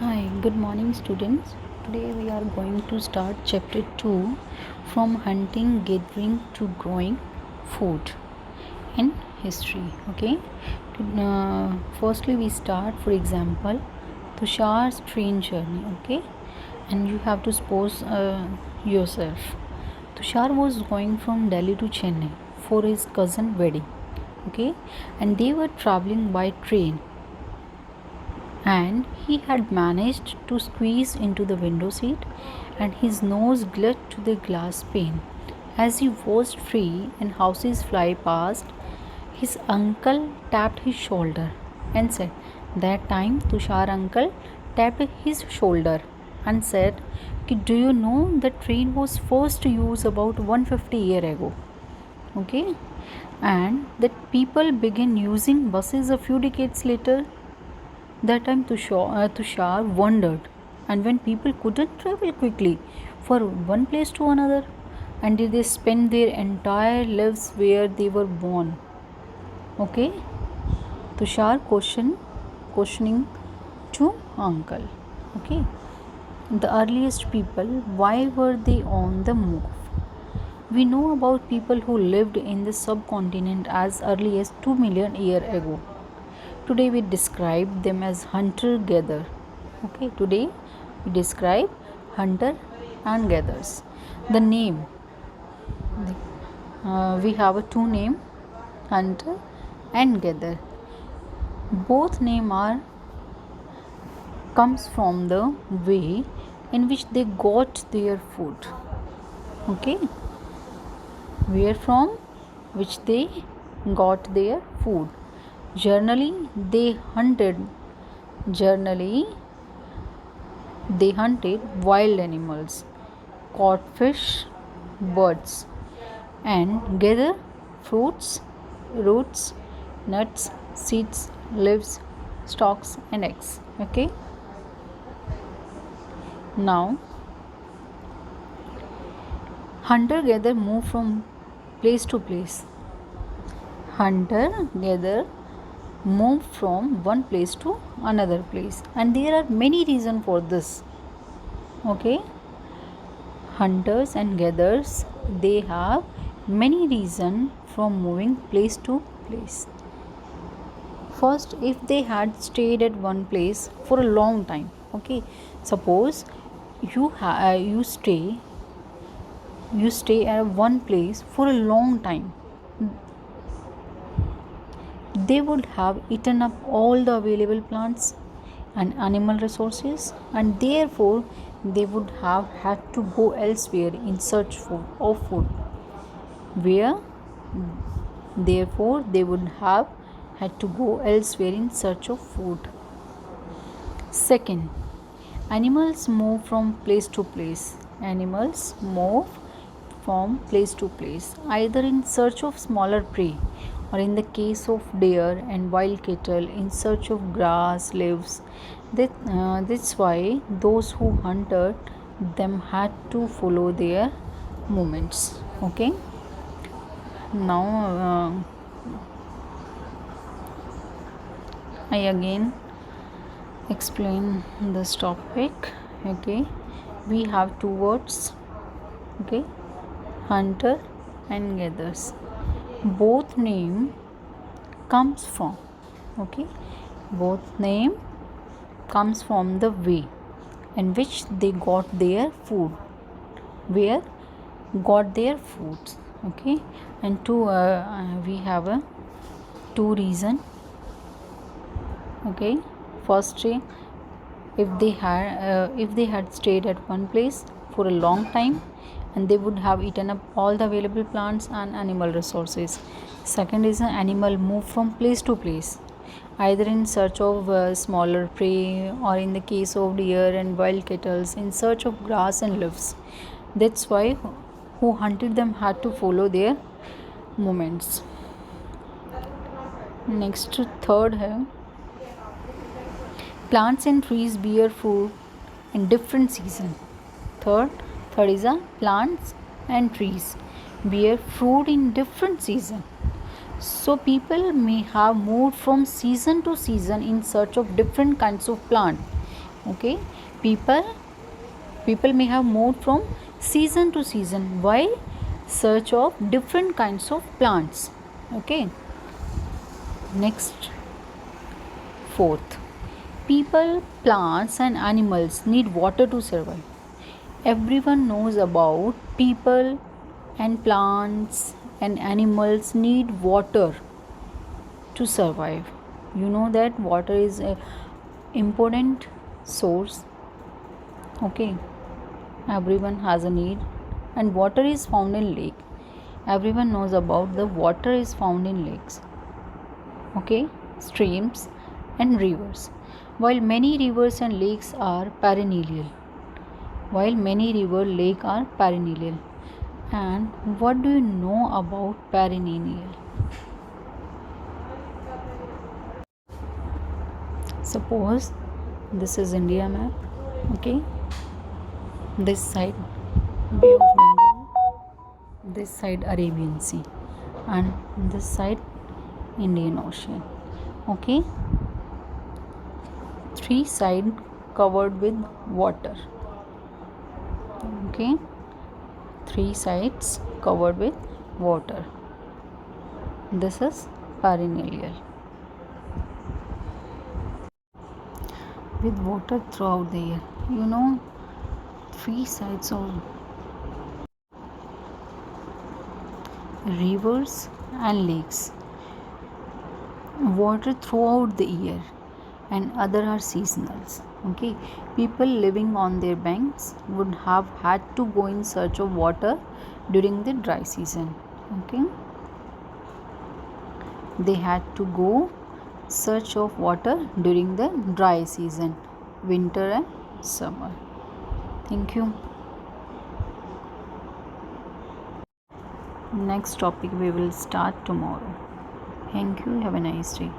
Hi, good morning, students. Today we are going to start chapter 2 from hunting, gathering to growing food in history. Okay, firstly, we start, for example, Tushar's train journey. Okay, and you have to suppose yourself. Tushar was going from Delhi to Chennai for his cousin wedding. Okay, and they were traveling by train and he had managed to squeeze into the window seat and his nose glued to the glass pane. As he was free and houses fly past, his uncle tapped his shoulder and said, that time Tushar uncle tapped his shoulder and said, do you know the train was first used about 150 years ago? Okay, and that people began using buses a few decades later. That time Tushar wondered, and when people couldn't travel quickly for one place to another, and did they spend their entire lives where they were born? Okay, Tushar questioning to uncle. Okay, the earliest people, why were they on the move? We know about people who lived in the subcontinent as early as 2 million years ago. Today we describe them as hunter gatherer. Okay, today we describe hunter and gatherers. The name, we have a two name, hunter and gatherer. Both name are comes from the way in which they got their food. Okay, where from which they got their food. Generally they hunted wild animals, caught fish, birds, and gathered fruits, roots, nuts, seeds, leaves, stalks, and eggs. Okay. Now, hunter-gatherer move from place to place. Hunter-gatherer move from one place to another place, and there are many reasons for this. Okay, hunters and gatherers, they have many reasons from moving place to place. First, if they had stayed at one place for a long time, okay, suppose you stay at one place for a long time, they would have eaten up all the available plants and animal resources, and therefore they would have had to go elsewhere in search of food, where therefore they would have had to go elsewhere in search of food. Second, animals move from place to place. Animals move from place to place either in search of smaller prey, or in the case of deer and wild cattle, in search of grass, leaves. That's why those who hunted them had to follow their movements. Okay. Now I again explain this topic. Okay, we have two words. Okay, hunter and gatherers. Both name comes from, okay, both name comes from the way in which they got their food, where got their foods. Okay, and two we have a two reason. Okay, first, if they had stayed at one place for a long time, and they would have eaten up all the available plants and animal resources. Second is an animal move from place to place either in search of smaller prey, or in the case of deer and wild cattle, in search of grass and leaves. That's why who hunted them had to follow their movements. Next, third है, plants and trees bear fruit in different season. Third is a plants and trees bear fruit in different season. So people may have moved from season to season in search of different kinds of plant, Okay, people may have moved from season to season while search of different kinds of plants. Okay, next, fourth, people, plants and animals need water to survive. Everyone knows about people and plants and animals need water to survive. You know that water is a important source. Okay, everyone has a need, and water is found in lake. Everyone knows about the water is found in lakes. Okay, streams and rivers. While many rivers and lakes are perennial. While many river lake are perennial. And what do you know about perennial? Suppose this is India map. Okay, this side Bay of Bengal, this side Arabian Sea, and this side Indian Ocean. Okay, three side covered with water. Okay, three sides covered with water. This is perennial. With water throughout the year. You know, three sides of rivers and lakes. Water throughout the year, and other are seasonals. Okay, people living on their banks would have had to go in search of water during the dry season. Okay, they had to go search of water during the dry season, winter and summer. Thank you. Next topic we will start tomorrow. Thank you. Have a nice day.